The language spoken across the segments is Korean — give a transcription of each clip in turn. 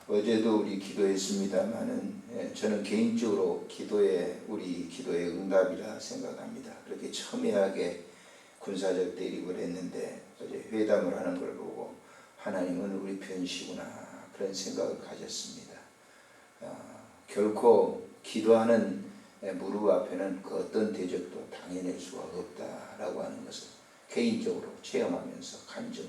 어제도 우리 기도했습니다마는 저는 개인적으로 우리 기도의 응답이라 생각합니다. 그렇게 첨예하게 군사적 대립을 했는데 어제 회담을 하는 걸 보고 하나님은 우리 편이시구나 그런 생각을 가졌습니다. 결코 기도하는 무릎 앞에는 그 어떤 대적도 당해낼 수가 없다라고 하는 것을 개인적으로 체험하면서 간증을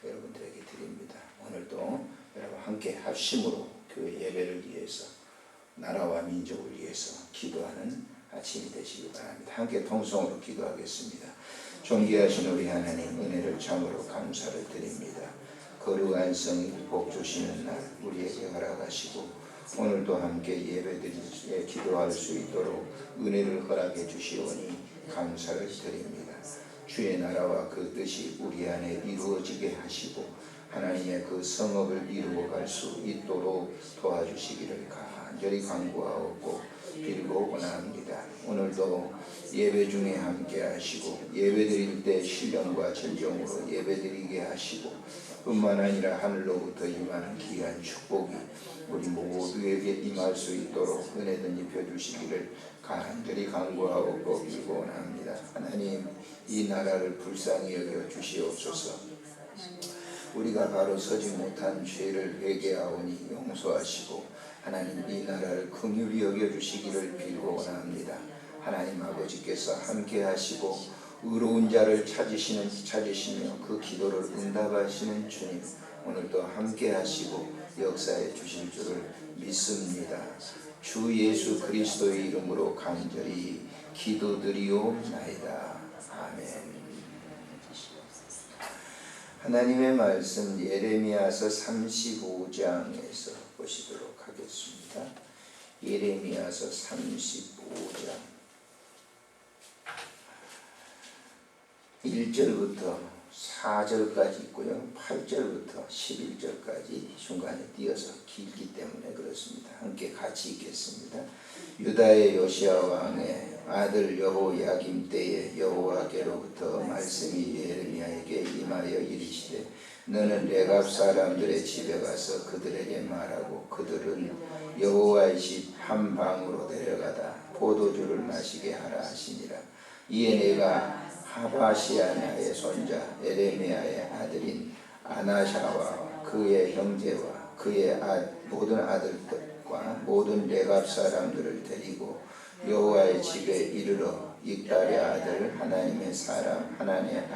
여러분들에게 드립니다. 오늘도 여러분 함께 합심으로 교회 예배를 위해서 나라와 민족을 위해서 기도하는 아침이 되시기 바랍니다. 함께 통성으로 기도하겠습니다. 존귀하신 우리 하나님 은혜를 참으로 감사를 드립니다. 거룩한 성일 복 주시는 날 우리에게 허락하시고 오늘도 함께 예배드리에 기도할 수 있도록 은혜를 허락해 주시오니 감사를 드립니다. 주의 나라와 그 뜻이 우리 안에 이루어지게 하시고 하나님의 그 성업을 이루어갈 수 있도록 도와주시기를 간절히 간구하옵고 빌고 원합니다. 오늘도 예배 중에 함께 하시고 예배 드릴 때 신령과 진정으로 예배 드리게 하시고 뿐만 아니라 하늘로부터 임하는 귀한 축복이 우리 모두에게 임할 수 있도록 은혜 덧입혀 주시기를 간절히 간구하옵고 빌고 원합니다. 하나님 이 나라를 불쌍히 여겨 주시옵소서. 우리가 바로 서지 못한 죄를 회개하오니 용서하시고 하나님 이 나라를 긍휼히 여겨주시기를 빌고 원합니다. 하나님 아버지께서 함께 하시고 의로운 자를 찾으시며 그 기도를 응답하시는 주님 오늘도 함께 하시고 역사해 주실 줄을 믿습니다. 주 예수 그리스도의 이름으로 간절히 기도드리옵나이다. 아멘. 하나님의 말씀 예레미야서 35장에서 보시도록 하겠습니다. 예레미야서 35장 1절부터 4절까지 있고요. 8절부터 11절까지 중간에 띄어서 길기 때문에 그렇습니다. 함께 같이 읽겠습니다. 유다의 요시야 왕의 아들 여호야김 때에 여호와께로부터 말씀이 예레미야에게 임하여 이르시되 너는 레갑 사람들의 집에 가서 그들에게 말하고 그들은 여호와의 집 한 방으로 데려가다 포도주를 마시게 하라 하시니라. 이에 내가 하바시아냐의 손자 에레미야의 아들인 아나샤와 그의 형제와 그의 모든 아들들과 모든 레갑 사람들을 데리고 여호와의 집에 이르러 익달의 아들 하나님의 사람 하나님의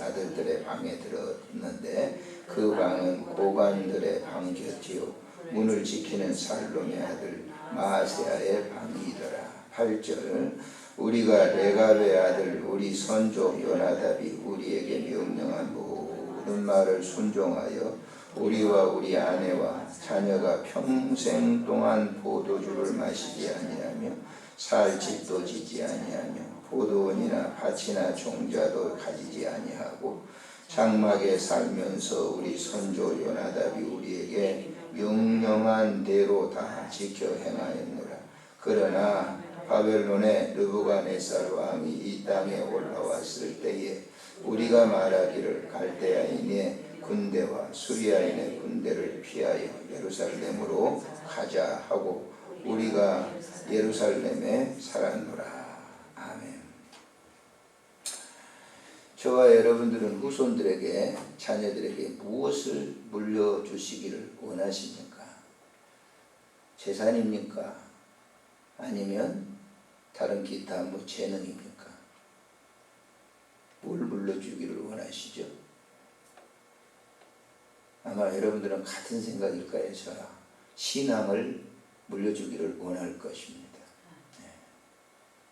아들들의 방에 들었는데 그 방은 고관들의 방이었지요. 문을 지키는 살롬의 아들 마아세아의 방이더라. 8절 우리가 레갑의 아들 우리 선조 요나답이 우리에게 명령한 모든 말을 순종하여 우리와 우리 아내와 자녀가 평생 동안 포도주를 마시지 아니하며 살 집도 지지 아니하며 포도원이나 밭이나 종자도 가지지 아니하고 장막에 살면서 우리 선조 요나답이 우리에게 명령한 대로 다 지켜 행하였노라. 그러나 바벨론의 느부갓네살 왕이 이 땅에 올라왔을 때에 우리가 말하기를 갈대아인의 군대와 수리아인의 군대를 피하여 예루살렘으로 가자 하고 우리가 예루살렘에 살았노라. 아멘. 저와 여러분들은 후손들에게 자녀들에게 무엇을 물려주시기를 원하십니까? 재산입니까? 아니면 다른 기타 재능입니까? 뭘 물려주기를 원하시죠? 아마 여러분들은 같은 생각일까요? 저와 신앙을 물려주기를 원할 것입니다. 네.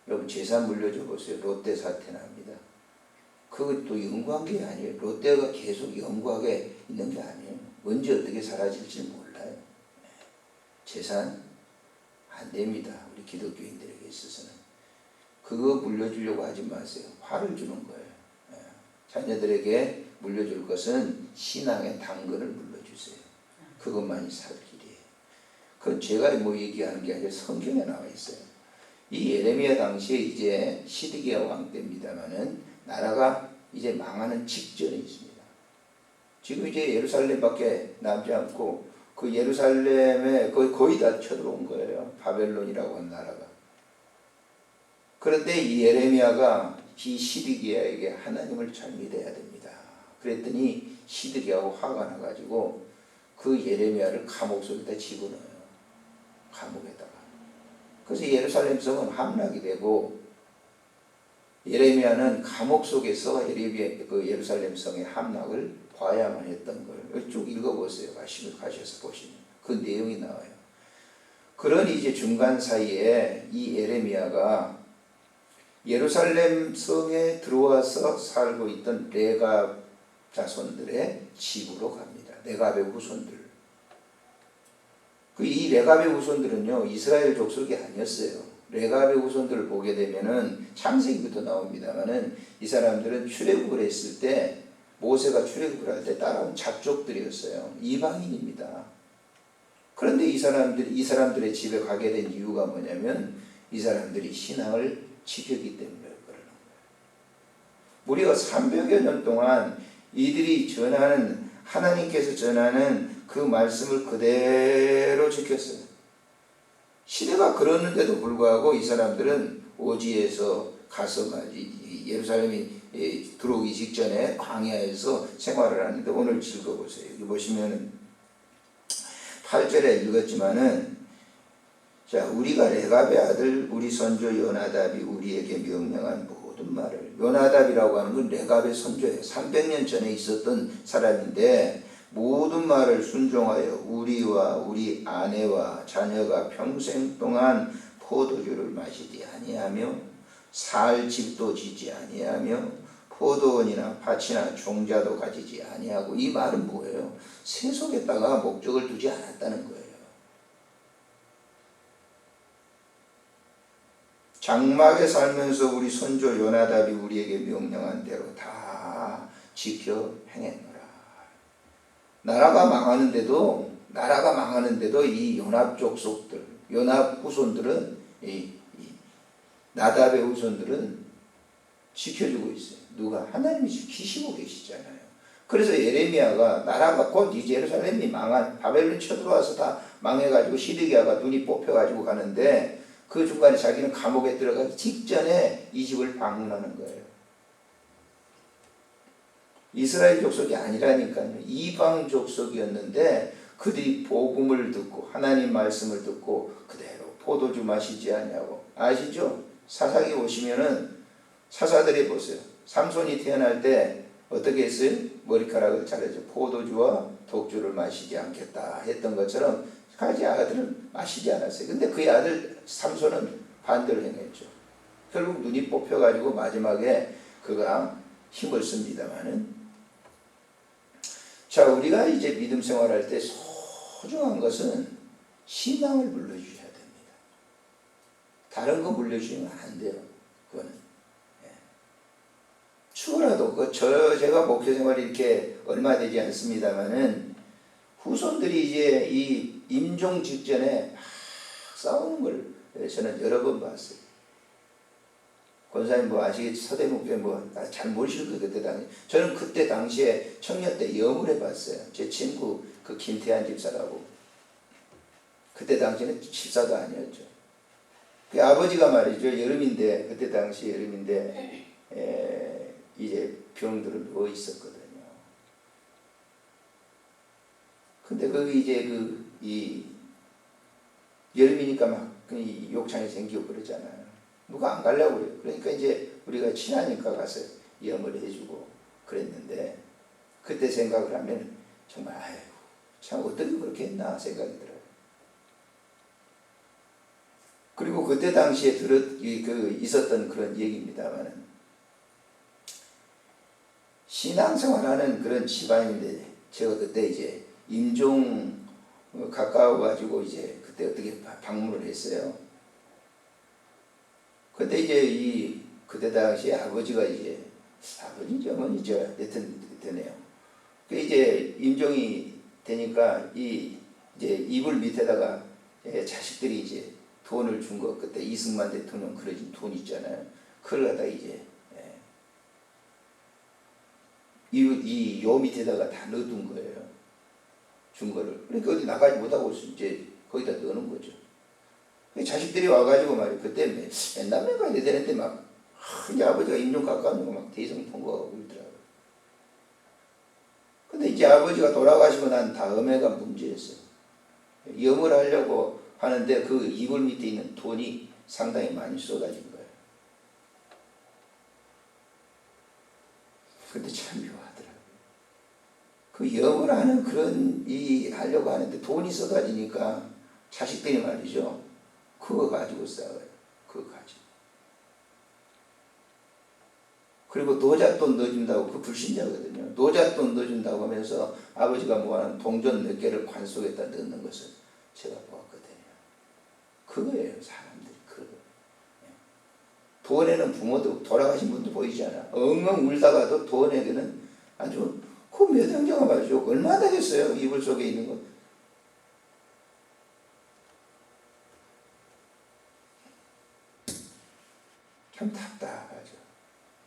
여러분 재산 물려줘 보세요. 롯데 사태 납니다. 그것도 영광계 아니에요. 롯데가 계속 영광에 있는 게 아니에요. 언제 어떻게 사라질지 몰라요. 네. 재산 안 됩니다. 우리 기독교인들에게 있어서는. 그거 물려주려고 하지 마세요. 화를 주는 거예요. 네. 자녀들에게 물려줄 것은 신앙의 당근을 물려주세요. 그것만이 살 길이에요. 그건 제가 얘기하는 게 아니라 성경에 나와 있어요. 이 예레미야 당시에 이제 시드기야 왕 때입니다만은 나라가 이제 망하는 직전에 있습니다. 지금 이제 예루살렘밖에 남지 않고 그 예루살렘에 거의 다 쳐들어온 거예요. 바벨론이라고 하는 나라가. 그런데 이 예레미야가 이 시드기야에게 하나님을 잘 믿어야 됩니다. 그랬더니 시드기야하고 화가 나가지고 그 예레미야를 감옥 속에다 집어넣어요. 감옥에다가. 그래서 예루살렘 성은 함락이 되고 예레미야는 감옥 속에서 그 예루살렘 성의 함락을 봐야만 했던 걸 쭉 읽어보세요. 가셔서 보시면 그 내용이 나와요. 그런 이제 중간 사이에 이 예레미야가 예루살렘 성에 들어와서 살고 있던 레갑 자손들의 집으로 갑니다. 레갑의 후손들. 이 레갑의 후손들은요, 이스라엘 족속이 아니었어요. 레갑의 후손들을 보게 되면은 창세기부터 나옵니다만은 이 사람들은 출애굽을 했을 때 모세가 출애굽을 할 때 따라온 잡족들이었어요. 이방인입니다. 그런데 이 사람들의 집에 가게 된 이유가 뭐냐면 이 사람들이 신앙을 지켰기 때문에 그러는 거예요. 무려 300여 년 동안 이들이 전하는 하나님께서 전하는 그 말씀을 그대로 지켰어요. 시대가 그러는데도 불구하고 이 사람들은 오지에서 가서 예루살렘이 들어오기 직전에 광야에서 생활을 하는데 오늘 읽어보세요. 여기 보시면 8절에 읽었지만은 자, 우리가 레갑의 아들 우리 선조 요나답이 우리에게 명령한 모든 말을, 요나답이라고 하는 건 레갑의 선조예요. 300년 전에 있었던 사람인데 모든 말을 순종하여 우리와 우리 아내와 자녀가 평생 동안 포도주를 마시지 아니하며 살 집도 지지 아니하며 포도원이나 밭이나 종자도 가지지 아니하고, 이 말은 뭐예요? 세속에다가 목적을 두지 않았다는 거예요. 장막에 살면서 우리 선조 요나답이 우리에게 명령한 대로 다 지켜 행했노라. 나라가 망하는데도 이 요납 족속들, 요납 후손들은 이 나답의 후손들은 지켜주고 있어요. 누가? 하나님이 지키시고 계시잖아요. 그래서 예레미야가 나라가 곧 이제 예루살렘이 망한 바벨론 쳐들어와서 다 망해가지고 시드기야가 눈이 뽑혀가지고 가는데 그 중간에 자기는 감옥에 들어가기 직전에 이 집을 방문하는 거예요. 이스라엘 족속이 아니라니까요. 이방 족속이었는데 그들이 복음을 듣고 하나님 말씀을 듣고 그대로 포도주 마시지 않냐고. 아시죠? 사사기 보시면은 사사들이 보세요. 삼손이 태어날 때 어떻게 했어요? 머리카락을 자르죠. 포도주와 독주를 마시지 않겠다 했던 것처럼 가지 아들은 마시지 않았어요. 근데 그의 아들 삼손은 반대로 행했죠. 결국 눈이 뽑혀가지고 마지막에 그가 힘을 씁니다마는, 자, 우리가 이제 믿음 생활할 때 소중한 것은 신앙을 물려주셔야 됩니다. 다른 거 물려주시면 안 돼요. 그거는. 추가라도 제가 목회 생활이 이렇게 얼마 되지 않습니다만은 후손들이 이제 이 임종 직전에 막 싸우는 걸 저는 여러 번 봤어요. 권사님 뭐 아시겠지? 서대문교회 잘 모르실 거예요. 그때 당시. 저는 그때 당시에 청년 때 염을 해봤어요. 제 친구 그 김태한 집사라고. 그때 당시에는 집사도 아니었죠. 그 아버지가 말이죠. 여름인데, 그때 당시 여름인데 이제 병들어 누워 있었거든요. 근데 거기 이제 이 여름이니까 막 욕창이 생기고 그러잖아요. 누가 안 가려고 그래요. 그러니까 이제 우리가 친하니까 가서 염을 해주고 그랬는데, 그때 생각을 하면 정말 아이고 참 어떻게 그렇게 했나 생각이 들어요. 그리고 그때 당시에 있었던 그런 얘기입니다만은, 신앙생활하는 그런 집안인데 제가 그때 이제 임종 가까워가지고 이제 그때 어떻게 방문을 했어요. 근데 이제 그때 당시에 아버지가 이제 아버지죠, 어머니죠, 여튼 되네요. 그 이제 임종이 되니까 이제 이불 밑에다가 자식들이 이제 돈을 준 거, 그때 이승만 대통령 그려진 돈 있잖아요. 그걸 갖다 이제 요 밑에다가 다 넣어둔 거예요. 준 거를. 그러니까 어디 나가지 못하고 이제 거기다 넣는 거죠. 자식들이 와가지고 말이야. 그때 옛날에 가야 되는데 막, 이제 아버지가 임종 가까운 거 막 대성 통과하고 그러더라고요. 근데 이제 아버지가 돌아가시고 난 다음에가 문제였어요. 영을 하려고 하는데 그 이불 밑에 있는 돈이 상당히 많이 쏟아진 거예요. 근데 참 묘하더라고요. 그 영을 하는 그런 하려고 하는데 돈이 쏟아지니까 자식들이 말이죠. 그거 가지고 싸워요. 그거 가지고. 그리고 노잣돈 넣어준다고, 그 불신자거든요. 노잣돈 넣어준다고 하면서 아버지가 모아놓은 동전 몇 개를 관 속에다 넣는 것을 제가 보았거든요. 그거예요, 사람들이. 그거. 돈에는 부모도 돌아가신 분도 보이지 않아. 엉엉 울다가도 돈에게는 아주 그 몇 행정가 말이죠. 얼마나 되겠어요, 이불 속에 있는 것. 참 답답하죠.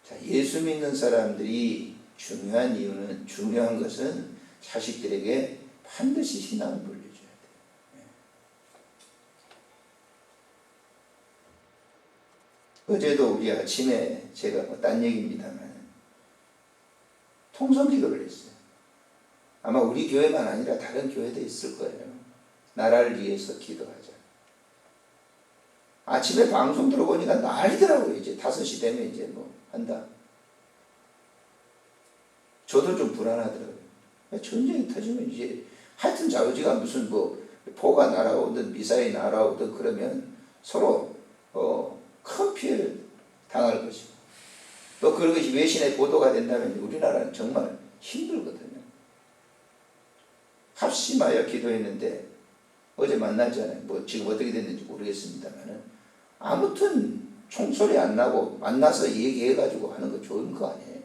자, 예수 믿는 사람들이 중요한 것은 자식들에게 반드시 신앙을 물려줘야 돼요. 어제도 우리 아침에 제가 딴 얘기입니다만 통성 기도를 했어요. 아마 우리 교회만 아니라 다른 교회도 있을 거예요. 나라를 위해서 기도하자. 아침에 방송 들어보니까 난리더라고요. 이제 5시 되면 이제 뭐 한다. 저도 좀 불안하더라고요. 전쟁이 터지면 이제 하여튼 자우지가 무슨 뭐 포가 날아오든 미사일이 날아오든 그러면 서로 큰 피해를 당할 것이고 또 그런 것이 외신에 보도가 된다면 우리나라는 정말 힘들거든요. 합심하여 기도했는데 어제 만났잖아요. 뭐 지금 어떻게 됐는지 모르겠습니다만은 아무튼 총소리 안 나고 만나서 얘기해가지고 하는 거 좋은 거 아니에요.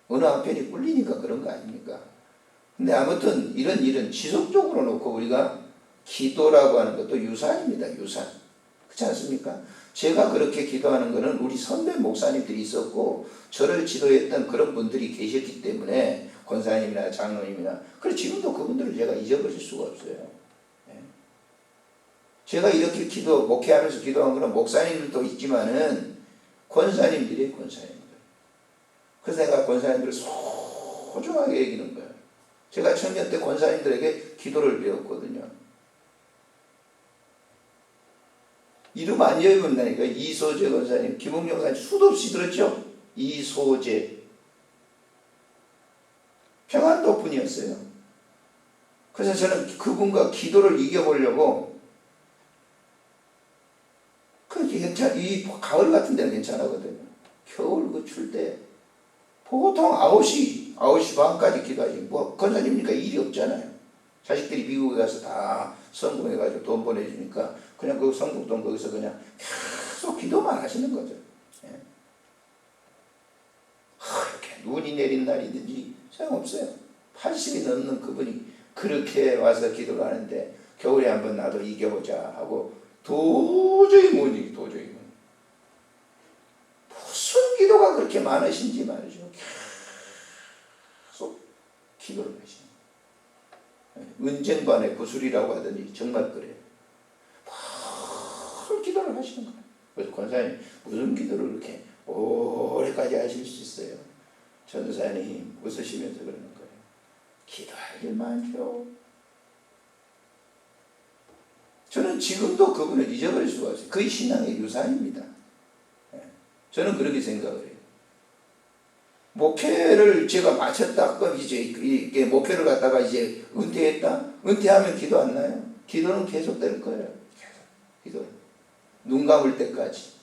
어느 한편이 꿀리니까 그런 거 아닙니까? 근데 아무튼 이런 일은 지속적으로 놓고 우리가 기도라고 하는 것도 유산입니다. 유산. 그렇지 않습니까? 제가 그렇게 기도하는 것은 우리 선배 목사님들이 있었고 저를 지도했던 그런 분들이 계셨기 때문에 권사님이나 장로님이나 그래서 지금도 그분들을 제가 잊어버릴 수가 없어요. 제가 이렇게 목회하면서 기도한 거는 목사님들도 있지만은 권사님들이에요, 권사님들. 그래서 내가 권사님들을 소중하게 여기는 거예요. 제가 청년 때 권사님들에게 기도를 배웠거든요. 이름 안 읽어본다니까. 이소재 권사님, 김홍영 권사님 수도 없이 들었죠? 이소재. 평안도 분이었어요. 그래서 저는 그분과 기도를 이겨보려고 이 가을 같은 데는 괜찮거든요. 겨울 그 출 때 보통 9시 반까지 기도하지. 뭐 권사님이니까 일이 없잖아요. 자식들이 미국에 가서 다 성공해가지고 돈 보내주니까 그냥 그 성공돈 거기서 그냥 계속 기도만 하시는 거죠. 예. 이렇게 눈이 내린 날이든지 소용없어요. 80이 넘는 그분이 그렇게 와서 기도를 하는데 겨울에 한번 나도 이겨보자 하고 도저히 못 이겨. 무슨 기도가 그렇게 많으신지 말이죠. 계속 기도를 하시는 거예요. 은쟁반의 구슬이라고 하더니 정말 그래요. 무슨 기도를 하시는 거예요. 그래서 권사님 무슨 기도를 그렇게 오래까지 하실 수 있어요. 전사님 웃으시면서 그러는 거예요. 기도할 일 많죠. 저는 지금도 그분을 잊어버릴 수가 없어요. 그의 신앙의 유산입니다. 저는 그렇게 생각을 해요. 목회를 제가 마쳤다. 그럼 이제 이게 목회를 갖다가 이제 은퇴했다. 은퇴하면 기도 안 나요? 기도는 계속 될 거예요. 계속 기도. 눈 감을 때까지.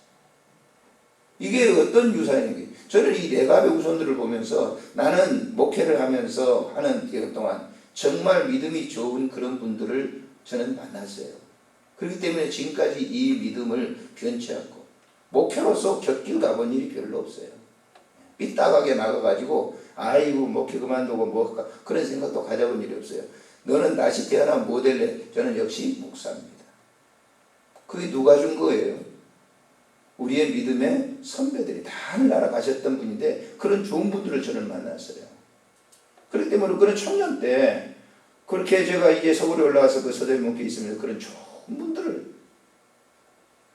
이게 어떤 유산인지. 저는 이 내갑의 후손들을 보면서 나는 목회를 하면서 하는 기간 동안 정말 믿음이 좋은 그런 분들을 저는 만났어요. 그렇기 때문에 지금까지 이 믿음을 변치 않고 목회로서 곁길 가본 일이 별로 없어요. 삐딱하게 나가가지고 아이고 목회 그만두고 뭐 그런 생각도 가져본 일이 없어요. 너는 다시 태어난 모델에 저는 역시 목사입니다. 그게 누가 준 거예요? 우리의 믿음의 선배들이 다 하늘나라 가셨던 분인데 그런 좋은 분들을 저는 만났어요. 그렇기 때문에 그런 청년 때 그렇게 제가 이제 서울에 올라와서 그 서대문 목회 있으면서 그런 좋은 분들을,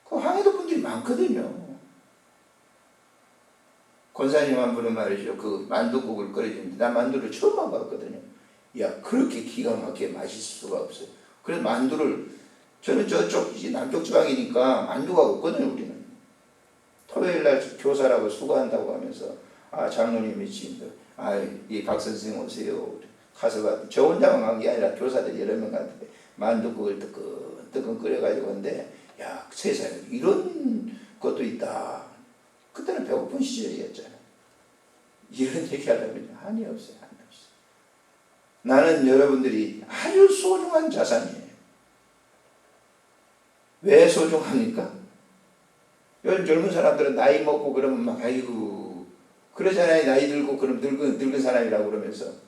그 항해도 분들이 많거든요. 권사님 한 분은 말이죠. 그 만두국을 끓여주는데 나 만두를 처음 먹어봤거든요. 야, 그렇게 기가 막히게 맛있을 수가 없어요. 그래서 만두를, 저는 저쪽 남쪽 지방이니까 만두가 없거든요. 우리는 토요일날 교사라고 수고한다고 하면서 장로님이 지금 이 박 선생님 오세요. 가서 저 혼자만 간 게 아니라 교사들 여러 명 갔는데 만두국을 뜨끈뜨끈 끓여가지고 하는데, 야, 세상에 이런 것도 있다. 그때는 배고픈 시절이었잖아요. 이런 얘기 하려면 한이 없어요. 한이 없어요. 나는 여러분들이 아주 소중한 자산이에요. 왜 소중합니까? 요즘 젊은 사람들은 나이 먹고 그러면 막 아이고 그러잖아요. 나이 들고 그럼 늙은 사람이라고 그러면서.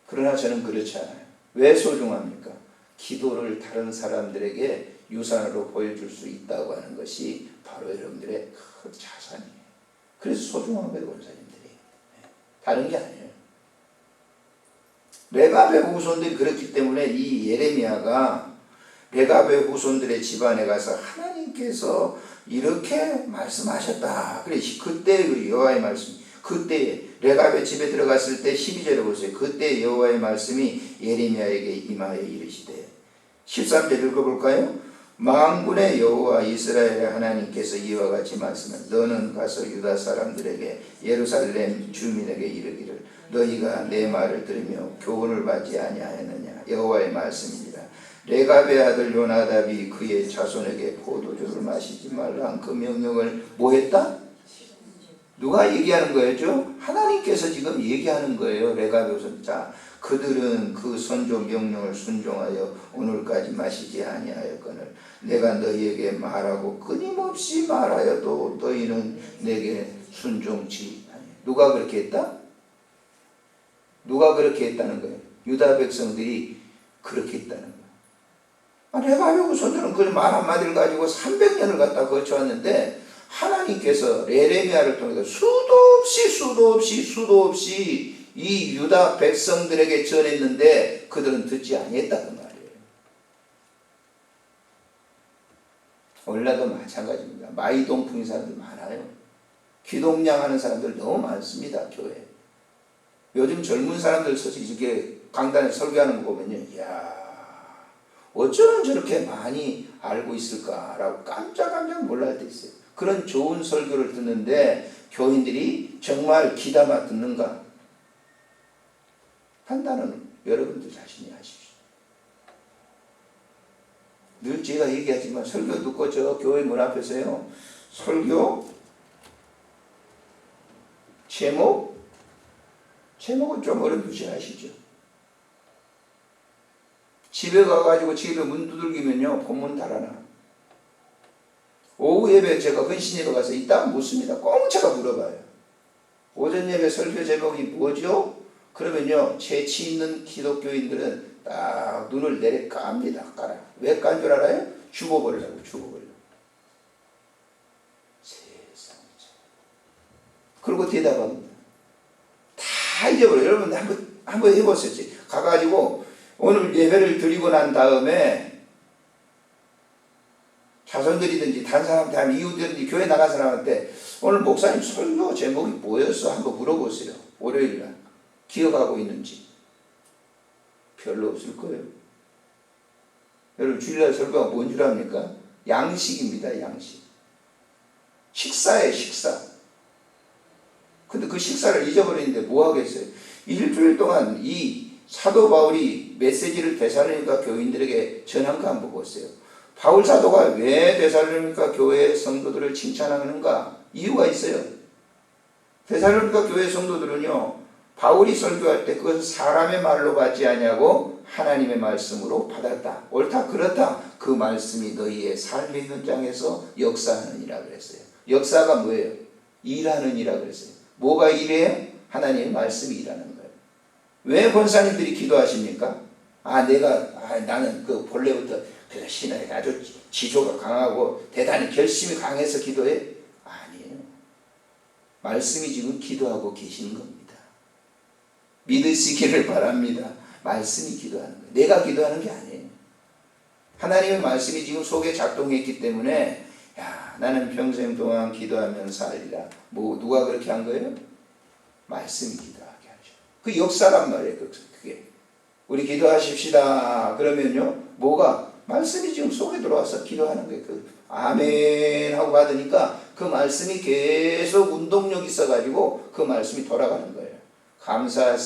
그러나 저는 그렇지 않아요. 왜 소중합니까? 기도를 다른 사람들에게 유산으로 보여줄 수 있다고 하는 것이 바로 여러분들의 큰 자산이에요. 그래서 소중한 거예요, 권사님들이. 다른 게 아니에요. 레갑의 후손들이 그렇기 때문에 이 예레미야가 레갑의 후손들의 집안에 가서 하나님께서 이렇게 말씀하셨다. 그래, 그때 그 여호와의 말씀, 그때 레갑의 집에 들어갔을 때 12절에 보세요. 그때 여호와의 말씀이 예레미야에게 임하여 이르시되, 13절 읽어볼까요? 만군의 여호와 이스라엘의 하나님께서 이와 같이 말씀하시되, 너는 가서 유다 사람들에게 예루살렘 주민에게 이르기를, 너희가 내 말을 들으며 교훈을 받지 아니하였느냐. 여호와의 말씀이니라. 레갑의 아들 요나답이 그의 자손에게 포도주를 마시지 말라 그 명령을 뭐 했다? 누가 얘기하는 거였죠? 하나님께서 지금 얘기하는 거예요. 레갑의 후손. 자, 그들은 그 선조 명령을 순종하여 오늘까지 마시지 아니하였거늘 내가 너희에게 말하고 끊임없이 말하여도 너희는 내게 순종치 아니하여. 누가 그렇게 했다? 누가 그렇게 했다는 거예요? 유다 백성들이 그렇게 했다는 거예요. 레갑의 후손들은 그 말 한마디를 가지고 300년을 갖다 거쳐왔는데, 하나님께서 예레미야를 통해서 수도 없이 이 유다 백성들에게 전했는데 그들은 듣지 아니했다는 말이에요. 오늘날도 마찬가지입니다. 마이동풍인 사람들 많아요. 기동량 하는 사람들 너무 많습니다. 교회에. 요즘 젊은 사람들 솔직히 이렇게 강단에 설교하는 거 보면요, 이야, 어쩌면 저렇게 많이 알고 있을까라고 깜짝 놀랄 때 있어요. 그런 좋은 설교를 듣는데 교인들이 정말 귀담아 듣는가? 판단은 여러분들 자신이 하십시오. 늘 제가 얘기하지만 설교 듣고 저 교회 문 앞에서요, 설교 제목은 좀 어렵지 아시죠? 집에 가가지고 집에 문 두들기면요, 본문 달아나. 오후 예배 제가 헌신 예배 가서 이따가 묻습니다. 꽁차가 물어봐요. 오전 예배 설교 제목이 뭐죠? 그러면요, 재치 있는 기독교인들은 딱 눈을 내려 깝니다. 깔아. 왜 깐 줄 알아요? 죽어버리려고. 세상에. 그리고 대답합니다. 다 잊어버려요. 여러분 한번 해보세요. 가가지고 오늘 예배를 드리고 난 다음에 자손들이든지 다른 사람한테 하면 이웃들이든지 교회 나간 사람한테 오늘 목사님 설교 제목이 뭐였어? 한번 물어보세요. 월요일날 기억하고 있는지. 별로 없을 거예요. 여러분 주일날 설교가 뭔 줄 압니까? 양식입니다. 양식. 식사예요. 식사. 근데 그 식사를 잊어버리는데 뭐 하겠어요? 일주일 동안 이 사도 바울이 메시지를 데살로니가 교인들에게 전한 거 한번 보세요. 바울 사도가 왜 데살로니가 교회 성도들을 칭찬하는가? 이유가 있어요. 데살로니가 교회 성도들은요, 바울이 설교할 때 그것은 사람의 말로 받지 아니하고 하나님의 말씀으로 받았다. 옳다 그렇다. 그 말씀이 너희의 삶의 현장에서 역사하느니라 그랬어요. 역사가 뭐예요? 일하느니라 그랬어요. 뭐가 일해요? 하나님의 말씀이 일하는 거예요. 왜 권사님들이 기도하십니까? 나는 그 본래부터 그래서 신앙이 아주 지조가 강하고 대단히 결심이 강해서 기도해? 아니에요. 말씀이 지금 기도하고 계시는 겁니다. 믿으시기를 바랍니다. 말씀이 기도하는 거예요. 내가 기도하는 게 아니에요. 하나님의 말씀이 지금 속에 작동했기 때문에 야, 나는 평생 동안 기도하면서 살리라. 뭐 누가 그렇게 한 거예요? 말씀이 기도하게 하죠. 그 역사란 말이에요. 그게. 우리 기도하십시다. 그러면요. 뭐가? 말씀이 지금 속에 들어와서 기도하는 거예요. 그 아멘 하고 받으니까 그 말씀이 계속 운동력 있어가지고 그 말씀이 돌아가는 거예요. 감사하시